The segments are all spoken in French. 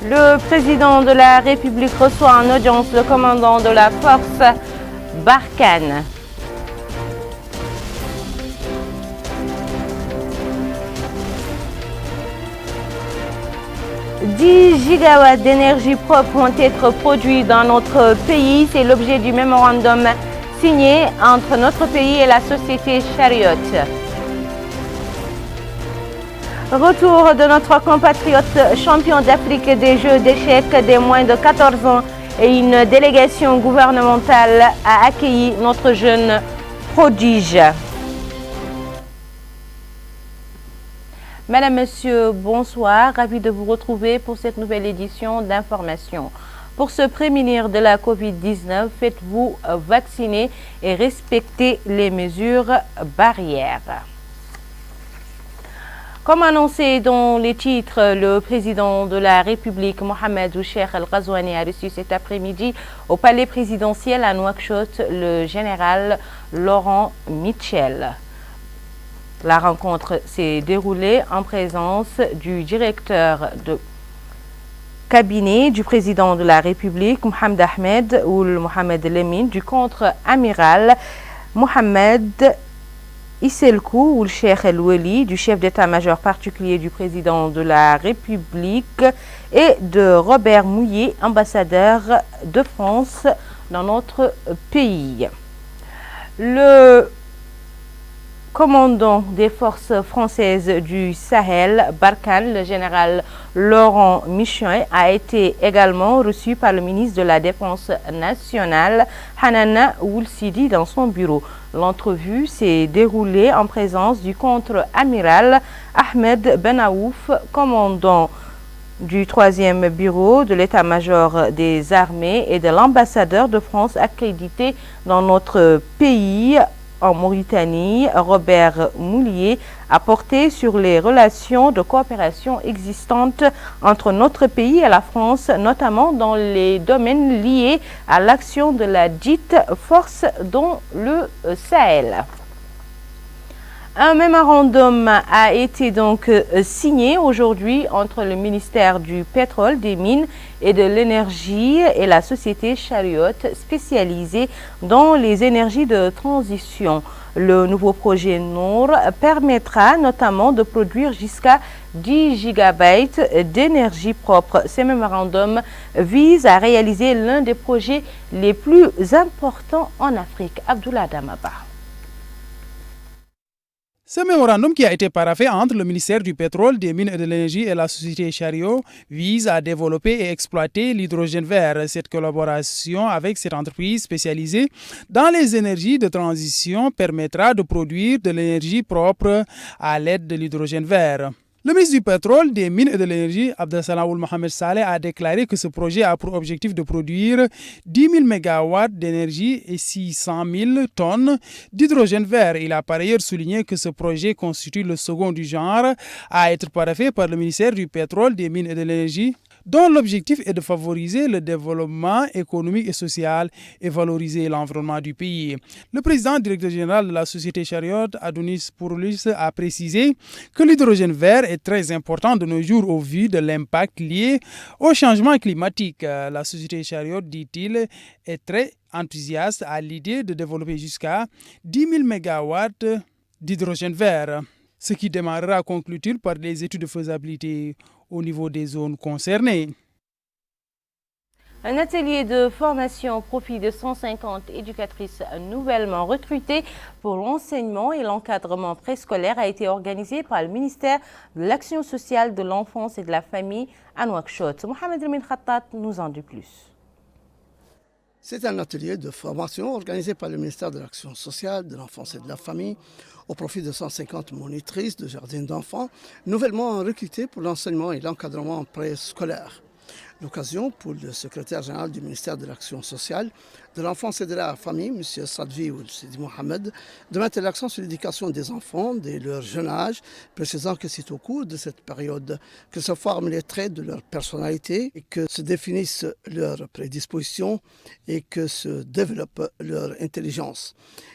Le président de la République reçoit en audience le commandant de la force Barkhane. « 10 gigawatts d'énergie propre vont être produits dans notre pays. C'est l'objet du mémorandum signé entre notre pays et la société Chariot. Retour de notre compatriote champion d'Afrique des Jeux d'échecs des moins de 14 ans et une délégation gouvernementale a accueilli notre jeune prodige. Madame, Monsieur, bonsoir. Ravi de vous retrouver pour cette nouvelle édition d'Information. Pour se prémunir de la Covid-19, faites-vous vacciner et respectez les mesures barrières. Comme annoncé dans les titres, le président de la République, Mohamed Ould-Cheikh El Ghazouani, a reçu cet après-midi au palais présidentiel à Nouakchott le général Laurent Michel. La rencontre s'est déroulée en présence du directeur de cabinet du président de la République, Mohamed Ahmed Ould Mohamed Lemine, du contre-amiral Mohamed Isselkou Ould-Cheikh El Weli, du chef d'état-major particulier du président de la République, et de Robert Mouillet, ambassadeur de France dans notre pays. Le commandant des forces françaises du Sahel, Barkhane, le général Laurent Michel, a été également reçu par le ministre de la Défense nationale, Hanana Ould Sidi, dans son bureau. L'entrevue s'est déroulée en présence du contre-amiral Ahmed Ben Aouf, commandant du 3e bureau de l'état-major des armées, et de l'ambassadeur de France accrédité dans notre pays en Mauritanie, Robert Mouillet, a porté sur les relations de coopération existantes entre notre pays et la France, notamment dans les domaines liés à l'action de la dite force dans le Sahel. Un mémorandum a été donc signé aujourd'hui entre le ministère du Pétrole, des Mines et de l'Énergie et la société Chariot, spécialisée dans les énergies de transition. Le nouveau projet Nour permettra notamment de produire jusqu'à 10 gigabytes d'énergie propre. Ce mémorandum vise à réaliser l'un des projets les plus importants en Afrique. Abdoulaye Damaba. Ce mémorandum, qui a été paraphé entre le ministère du Pétrole, des Mines et de l'Énergie et la société Chariot, vise à développer et exploiter l'hydrogène vert. Cette collaboration avec cette entreprise spécialisée dans les énergies de transition permettra de produire de l'énergie propre à l'aide de l'hydrogène vert. Le ministre du Pétrole, des Mines et de l'Énergie, Abdeslam Ould Mohamed Saleh, a déclaré que ce projet a pour objectif de produire 10 000 MW d'énergie et 600 000 tonnes d'hydrogène vert. Il a par ailleurs souligné que ce projet constitue le second du genre à être paraphé par le ministère du Pétrole, des Mines et de l'Énergie, dont l'objectif est de favoriser le développement économique et social et valoriser l'environnement du pays. Le président directeur général de la société Chariot, Adonis Pourlis, a précisé que l'hydrogène vert est très important de nos jours au vu de l'impact lié au changement climatique. La société Chariot, dit-il, est très enthousiaste à l'idée de développer jusqu'à 10 000 MW d'hydrogène vert, ce qui démarrera, conclut-il, par les études de faisabilité au niveau des zones concernées. Un atelier de formation au profit de 150 éducatrices nouvellement recrutées pour l'enseignement et l'encadrement préscolaire a été organisé par le ministère de l'Action sociale, de l'enfance et de la famille à Nouakchott. Mohamed Lemine Khattat nous en dit plus. C'est un atelier de formation organisé par le ministère de l'Action sociale, de l'enfance et de la famille au profit de 150 monitrices de jardins d'enfants nouvellement recrutées pour l'enseignement et l'encadrement préscolaire. L'occasion pour le secrétaire général du ministère de l'Action sociale de l'enfance et de la famille, M. Sadvi ou Sidi Mohamed, de mettre l'accent sur l'éducation des enfants dès leur jeune âge, précisant que c'est au cours de cette période que se forment les traits de leur personnalité et que se définissent leurs prédispositions et que se développe leur intelligence.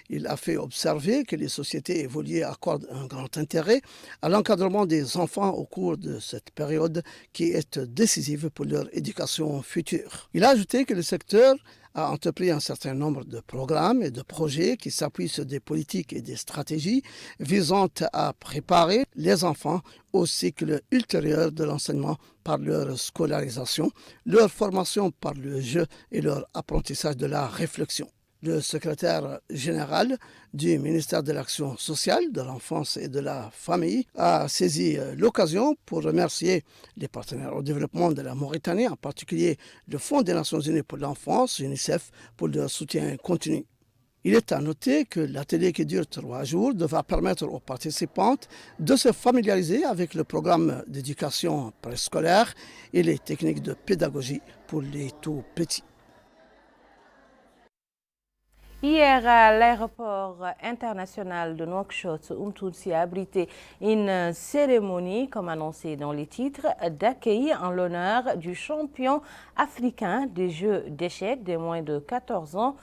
Il a fait observer que les sociétés évoluées accordent un grand intérêt à l'encadrement des enfants au cours de cette période qui est décisive pour leur éducation future. Il a ajouté que le secteur a entrepris un certain nombre de programmes et de projets qui s'appuient sur des politiques et des stratégies visant à préparer les enfants au cycle ultérieur de l'enseignement par leur scolarisation, leur formation par le jeu et leur apprentissage de la réflexion. Le secrétaire général du ministère de l'Action sociale, de l'enfance et de la famille a saisi l'occasion pour remercier les partenaires au développement de la Mauritanie, en particulier le Fonds des Nations Unies pour l'enfance, UNICEF, pour leur soutien continu. Il est à noter que l'atelier qui dure 3 jours devra permettre aux participantes de se familiariser avec le programme d'éducation préscolaire et les techniques de pédagogie pour les tout petits. Hier, à l'aéroport international de Nouakchott, Umtounsy a abrité une cérémonie, comme annoncé dans les titres, d'accueil en l'honneur du champion africain des Jeux d'échecs des moins de 14 ans.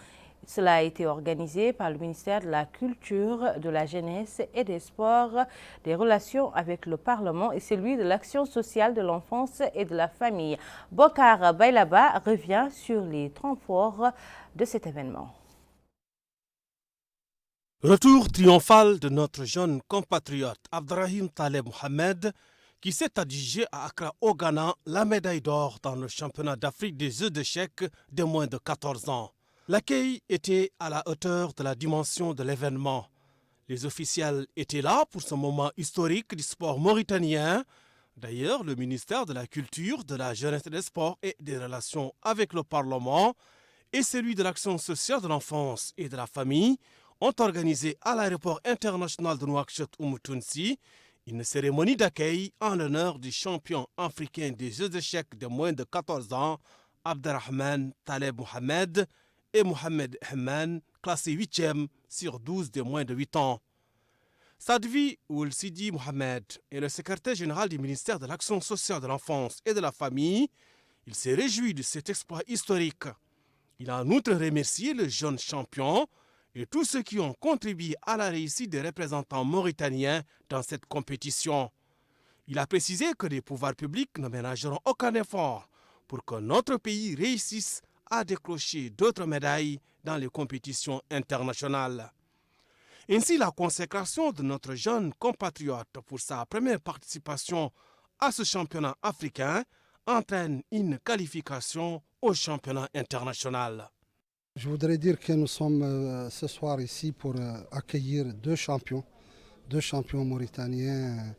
Cela a été organisé par le ministère de la Culture, de la Jeunesse et des Sports, des Relations avec le Parlement et celui de l'Action sociale de l'enfance et de la famille. Bokar Bailaba revient sur les temps forts de cet événement. Retour triomphal de notre jeune compatriote Abdrahim Taleb Mohamed qui s'est adjugé à Accra au Ghana la médaille d'or dans le championnat d'Afrique des jeux d'échecs de moins de 14 ans. L'accueil était à la hauteur de la dimension de l'événement. Les officiels étaient là pour ce moment historique du sport mauritanien. D'ailleurs, le ministère de la Culture, de la Jeunesse et des Sports et des Relations avec le Parlement et celui de l'Action sociale de l'enfance et de la famille ont organisé à l'aéroport international de Nouakchott-Oumtounsy une cérémonie d'accueil en l'honneur du champion africain des Jeux d'échecs de moins de 14 ans, Abderrahman Taleb Mohamed et Mohamed Hemman, classé 8e sur 12 de moins de 8 ans. Sadvi Ould Sidi Mohamed est le secrétaire général du ministère de l'Action sociale de l'enfance et de la famille. Il s'est réjoui de cet exploit historique. Il a en outre remercié le jeune champion et tous ceux qui ont contribué à la réussite des représentants mauritaniens dans cette compétition. Il a précisé que les pouvoirs publics ne ménageront aucun effort pour que notre pays réussisse à décrocher d'autres médailles dans les compétitions internationales. Ainsi, la consécration de notre jeune compatriote pour sa première participation à ce championnat africain entraîne une qualification au championnat international. Je voudrais dire que nous sommes ce soir ici pour accueillir deux champions mauritaniens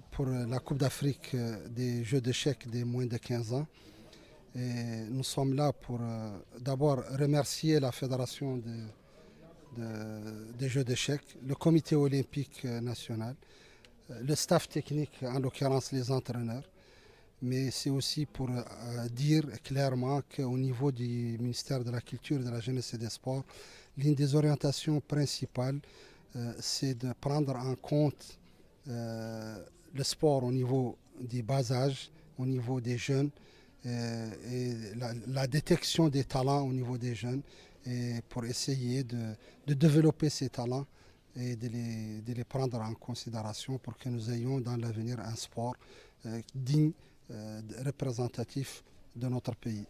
pour la Coupe d'Afrique des Jeux d'échecs des moins de 15 ans. Et nous sommes là pour d'abord remercier la Fédération des Jeux d'échecs, le Comité olympique national, le staff technique, en l'occurrence les entraîneurs. Mais c'est aussi pour dire clairement qu'au niveau du ministère de la Culture, de la Jeunesse et des Sports, l'une des orientations principales, c'est de prendre en compte le sport au niveau du bas âge, au niveau des jeunes, et la détection des talents au niveau des jeunes, et pour essayer de développer ces talents et de les prendre en considération pour que nous ayons dans l'avenir un sport digne, représentatif de notre pays.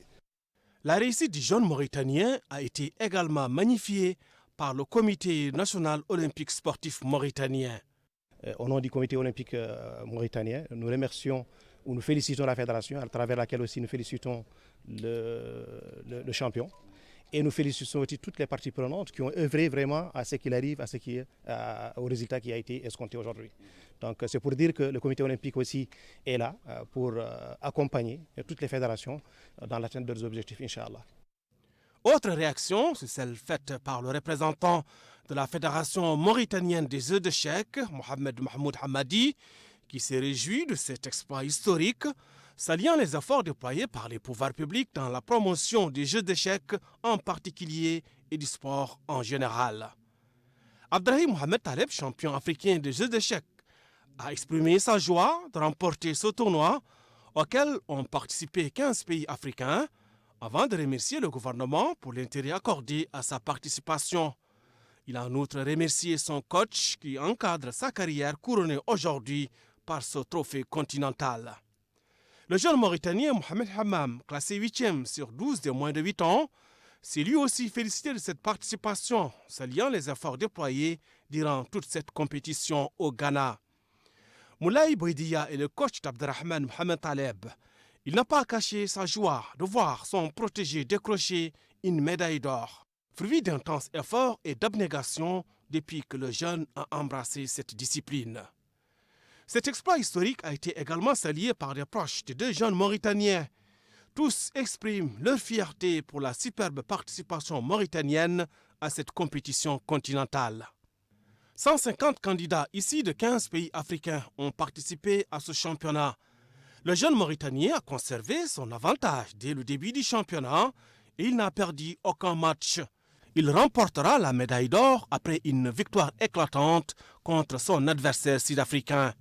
La réussite du jeune Mauritanien a été également magnifiée par le Comité national olympique sportif mauritanien. Au nom du Comité olympique mauritanien, nous remercions ou nous félicitons la fédération, à travers laquelle aussi nous félicitons le champion. Et nous félicitons aussi toutes les parties prenantes qui ont œuvré vraiment à ce qu'il arrive, au résultat qui a été escompté aujourd'hui. Donc c'est pour dire que le comité olympique aussi est là pour accompagner toutes les fédérations dans l'atteinte de leurs objectifs, Inch'Allah. Autre réaction, c'est celle faite par le représentant de la Fédération mauritanienne des Jeux d'échecs, Mohamed Mahmoud Hamadi, qui s'est réjoui de cet exploit historique, saluant les efforts déployés par les pouvoirs publics dans la promotion des jeux d'échecs en particulier et du sport en général. Abdrahim Mohamed Taleb, champion africain des jeux d'échecs, a exprimé sa joie de remporter ce tournoi auquel ont participé 15 pays africains, avant de remercier le gouvernement pour l'intérêt accordé à sa participation. Il a en outre remercié son coach qui encadre sa carrière couronnée aujourd'hui par ce trophée continental. Le jeune Mauritanien Mohamed Hammam, classé 8e sur 12 des moins de 8 ans, s'est lui aussi félicité de cette participation, saluant les efforts déployés durant toute cette compétition au Ghana. Moulay Bouidia est le coach d'Abdrahman Mohamed Taleb. Il n'a pas caché sa joie de voir son protégé décrocher une médaille d'or, fruit d'intenses efforts et d'abnégation depuis que le jeune a embrassé cette discipline. Cet exploit historique a été également salué par des proches des deux jeunes Mauritaniens. Tous expriment leur fierté pour la superbe participation mauritanienne à cette compétition continentale. 150 candidats issus de 15 pays africains ont participé à ce championnat. Le jeune Mauritanien a conservé son avantage dès le début du championnat et il n'a perdu aucun match. Il remportera la médaille d'or après une victoire éclatante contre son adversaire sud-africain.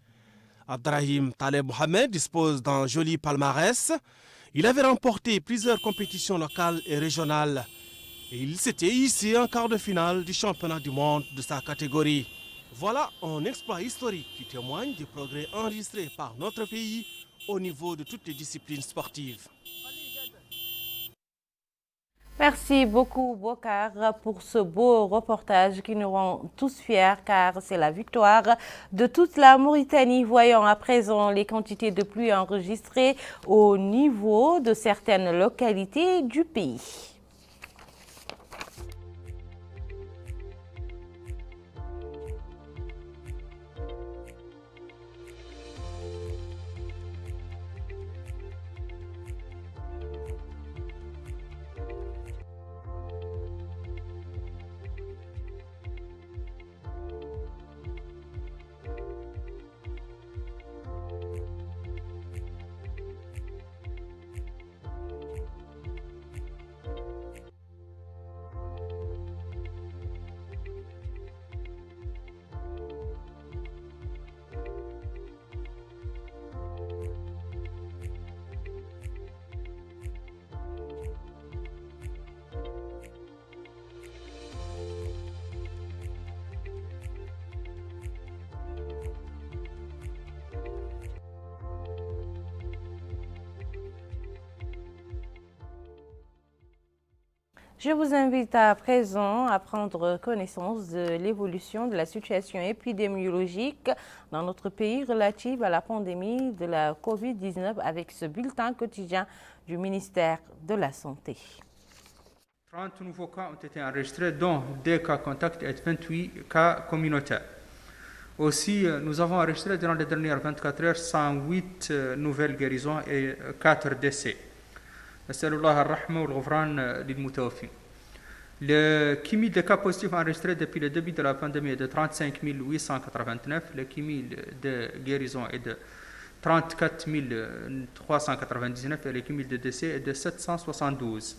Abdrahim Taleb Mohamed dispose d'un joli palmarès. Il avait remporté plusieurs compétitions locales et régionales. Et il s'était hissé en quart de finale du championnat du monde de sa catégorie. Voilà un exploit historique qui témoigne du progrès enregistré par notre pays au niveau de toutes les disciplines sportives. Merci beaucoup, Bokar, pour ce beau reportage qui nous rend tous fiers car c'est la victoire de toute la Mauritanie. Voyons à présent les quantités de pluie enregistrées au niveau de certaines localités du pays. Je vous invite à présent à prendre connaissance de l'évolution de la situation épidémiologique dans notre pays relative à la pandémie de la COVID-19 avec ce bulletin quotidien du ministère de la Santé. 30 nouveaux cas ont été enregistrés, dont 2 cas contacts et 28 cas communautaires. Aussi, nous avons enregistré durant les dernières 24 heures 108 nouvelles guérisons et 4 décès. Le cumul de cas positifs enregistrés depuis le début de la pandémie est de 35 889. Le cumul de guérison est de 34 399 et le cumul de décès est de 772.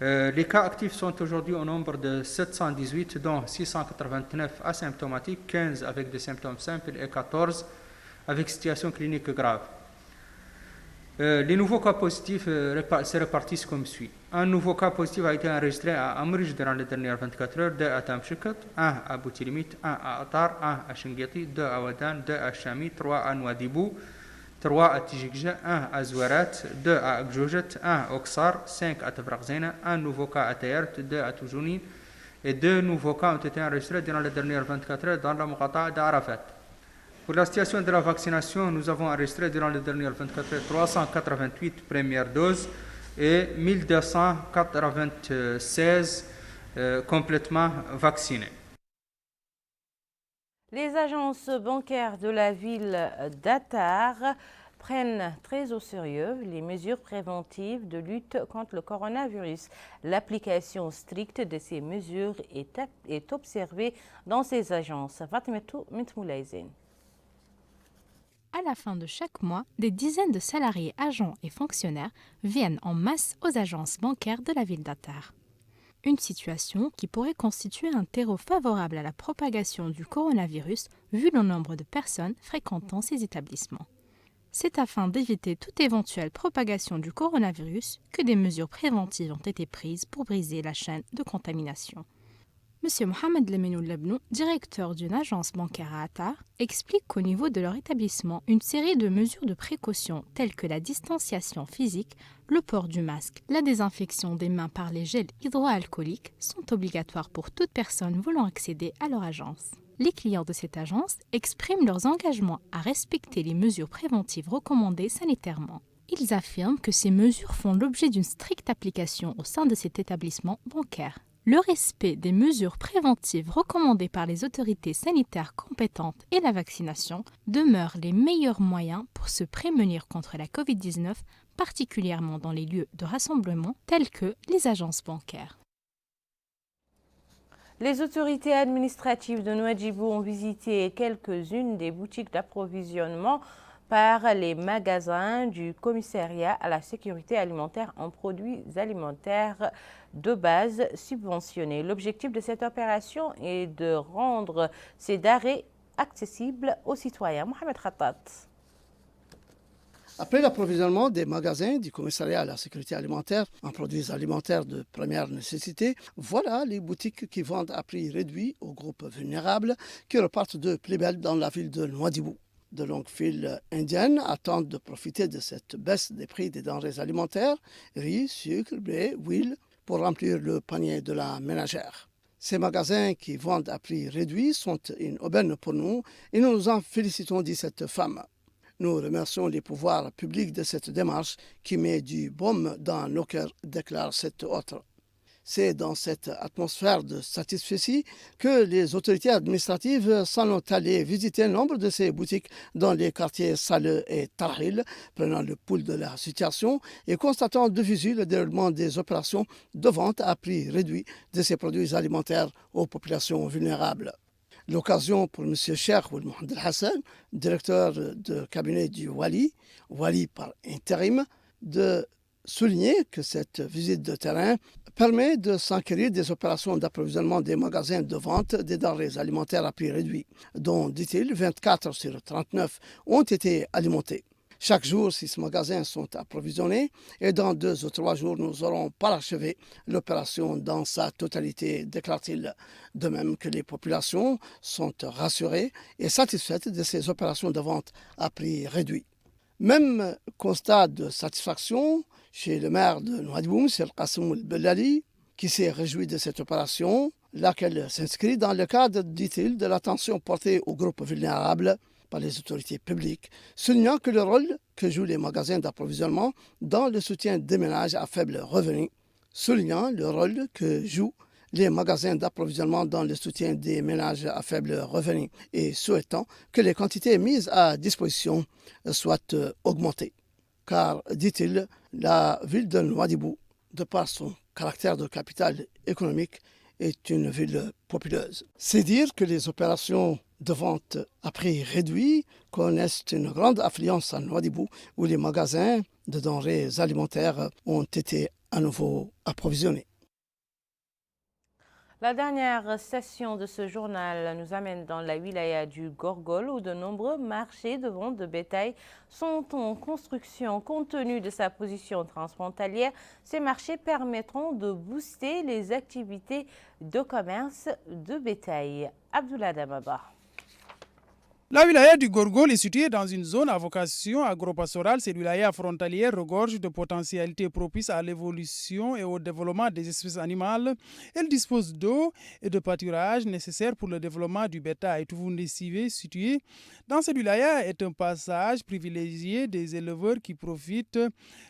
Les cas actifs sont aujourd'hui au nombre de 718, dont 689 asymptomatiques, 15 avec des symptômes simples et 14 avec situation clinique grave. Les nouveaux cas positifs se répartissent comme suit. Un nouveau cas positif a été enregistré à Amrij durant les dernières 24 heures, 2 à Tamchikat, 1 à Boutilimit, 1 à Atar, 1 à Shingati, 2 à Wadan, 2 à Chami, 3 à Nouadhibou, 3 à Tijikja, 1 à Zouarat, 2 à Akjoujet, 1 à Oksar, 5 à Tafrakzena, 1 nouveau cas à Tayert, 2 à Toujouni et 2 nouveaux cas ont été enregistrés durant les dernières 24 heures dans la Muqata d'Arafat. Pour la situation de la vaccination, nous avons enregistré durant les dernières 24 heures 388 premières doses et 1296 complètement vaccinés. Les agences bancaires de la ville d'Atar prennent très au sérieux les mesures préventives de lutte contre le coronavirus. L'application stricte de ces mesures est observée dans ces agences. Fatmetou Mitmoulaïzen. À la fin de chaque mois, des dizaines de salariés, agents et fonctionnaires viennent en masse aux agences bancaires de la ville d'Attar. Une situation qui pourrait constituer un terreau favorable à la propagation du coronavirus vu le nombre de personnes fréquentant ces établissements. C'est afin d'éviter toute éventuelle propagation du coronavirus que des mesures préventives ont été prises pour briser la chaîne de contamination. M. Mohamed Leminoul Lebnou, directeur d'une agence bancaire à Attar, explique qu'au niveau de leur établissement, une série de mesures de précaution telles que la distanciation physique, le port du masque, la désinfection des mains par les gels hydroalcooliques sont obligatoires pour toute personne voulant accéder à leur agence. Les clients de cette agence expriment leurs engagements à respecter les mesures préventives recommandées sanitairement. Ils affirment que ces mesures font l'objet d'une stricte application au sein de cet établissement bancaire. Le respect des mesures préventives recommandées par les autorités sanitaires compétentes et la vaccination demeurent les meilleurs moyens pour se prémunir contre la Covid-19, particulièrement dans les lieux de rassemblement tels que les agences bancaires. Les autorités administratives de Nouadhibou ont visité quelques-unes des boutiques d'approvisionnement par les magasins du commissariat à la sécurité alimentaire en produits alimentaires de base subventionnés. L'objectif de cette opération est de rendre ces denrées accessibles aux citoyens. Mohamed Khattat. Après l'approvisionnement des magasins du commissariat à la sécurité alimentaire en produits alimentaires de première nécessité, voilà les boutiques qui vendent à prix réduit aux groupes vulnérables qui repartent de plus belle dans la ville de Nouadhibou. De longues files indiennes attendent de profiter de cette baisse des prix des denrées alimentaires, riz, sucre, blé, huile, pour remplir le panier de la ménagère. Ces magasins qui vendent à prix réduit sont une aubaine pour nous et nous nous en félicitons, dit cette femme. Nous remercions les pouvoirs publics de cette démarche qui met du baume dans nos cœurs, déclare cette autre. C'est dans cette atmosphère de satisfaction que les autorités administratives s'en sont allées visiter nombre de ces boutiques dans les quartiers Saleh et Tarhil, prenant le pouls de la situation et constatant de visu le déroulement des opérations de vente à prix réduit de ces produits alimentaires aux populations vulnérables. L'occasion pour M. Cheikh Mohamed Hassan, directeur de cabinet du Wali par intérim, de souligner que cette visite de terrain permet de s'enquérir des opérations d'approvisionnement des magasins de vente des denrées alimentaires à prix réduit, dont, dit-il, 24 sur 39 ont été alimentés. Chaque jour, 6 magasins sont approvisionnés et dans 2 ou 3 jours, nous aurons parachevé l'opération dans sa totalité, déclare-t-il. De même que les populations sont rassurées et satisfaites de ces opérations de vente à prix réduit. Même constat de satisfaction chez le maire de Nouadhibou, M. Qassim El-Bellali, qui s'est réjoui de cette opération, laquelle s'inscrit dans le cadre, dit-il, de l'attention portée aux groupes vulnérables par les autorités publiques, soulignant que le rôle que jouent les magasins d'approvisionnement dans le soutien des ménages à faible revenu, et souhaitant que les quantités mises à disposition soient augmentées. Car, dit-il, la ville de Nouadhibou, de par son caractère de capitale économique, est une ville populeuse. C'est dire que les opérations de vente à prix réduit connaissent une grande affluence à Nouadhibou, où les magasins de denrées alimentaires ont été à nouveau approvisionnés. La dernière session de ce journal nous amène dans la wilaya du Gorgol où de nombreux marchés de vente de bétail sont en construction. Compte tenu de sa position transfrontalière, ces marchés permettront de booster les activités de commerce de bétail. Abdoulaye Damaba. La wilaya du Gorgol est située dans une zone à vocation agropastorale. Cette wilaya frontalière regorge de potentialités propices à l'évolution et au développement des espèces animales. Elle dispose d'eau et de pâturage nécessaires pour le développement du bétail. Touvoundé-Sivé, situé dans cette wilaya, est un passage privilégié des éleveurs qui profitent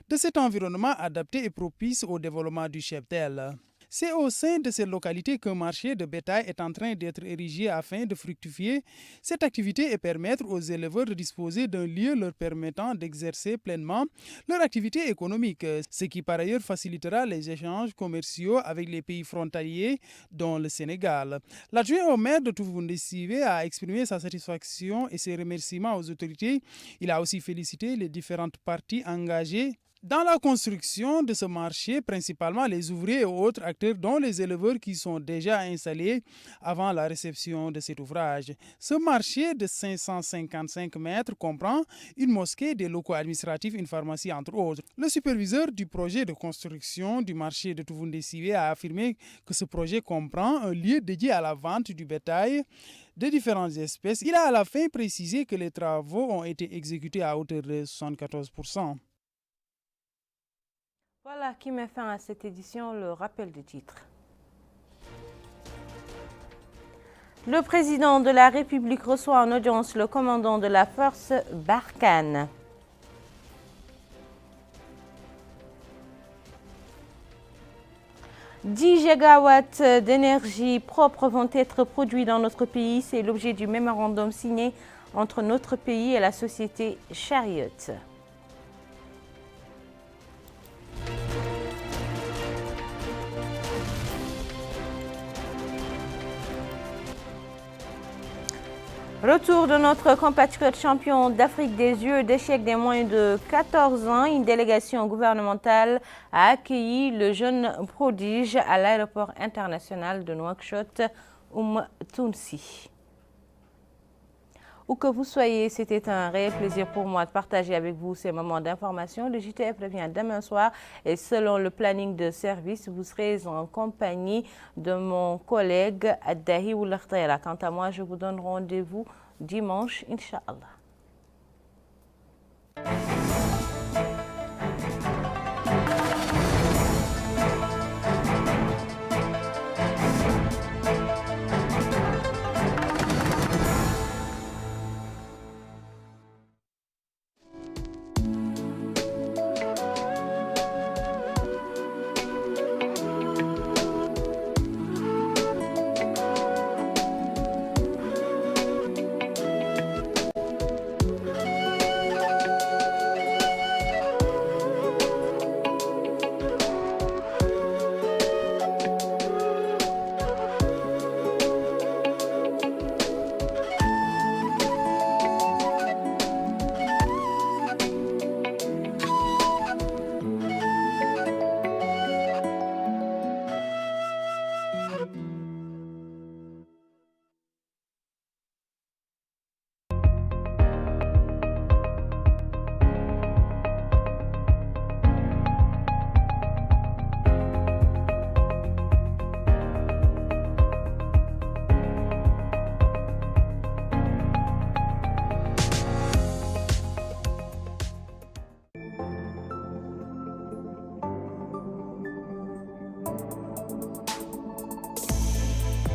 de cet environnement adapté et propice au développement du cheptel. C'est au sein de cette localité qu'un marché de bétail est en train d'être érigé afin de fructifier cette activité et permettre aux éleveurs de disposer d'un lieu leur permettant d'exercer pleinement leur activité économique, ce qui par ailleurs facilitera les échanges commerciaux avec les pays frontaliers, dont le Sénégal. L'adjoint au maire de Toufoundé-Sivé a exprimé sa satisfaction et ses remerciements aux autorités. Il a aussi félicité les différentes parties engagées dans la construction de ce marché, principalement les ouvriers et autres acteurs, dont les éleveurs qui sont déjà installés avant la réception de cet ouvrage. Ce marché de 555 mètres comprend une mosquée, des locaux administratifs, une pharmacie, entre autres. Le superviseur du projet de construction du marché de Toufoundé-Sivé a affirmé que ce projet comprend un lieu dédié à la vente du bétail de différentes espèces. Il a à la fin précisé que les travaux ont été exécutés à hauteur de 74%. Voilà qui met fin à cette édition, le rappel des titres. Le président de la République reçoit en audience le commandant de la force Barkhane. « 10 gigawatts d'énergie propre vont être produits dans notre pays. C'est l'objet du mémorandum signé entre notre pays et la société Chariot. Retour de notre compatriote champion d'Afrique des jeux d'échecs des moins de 14 ans. Une délégation gouvernementale a accueilli le jeune prodige à l'aéroport international de Nouakchott, Tounsi. Où que vous soyez, c'était un réel plaisir pour moi de partager avec vous ces moments d'information. Le JTF revient demain soir et selon le planning de service, vous serez en compagnie de mon collègue Addahi Oulakhtera. Quant à moi, je vous donne rendez-vous dimanche, Inch'Allah.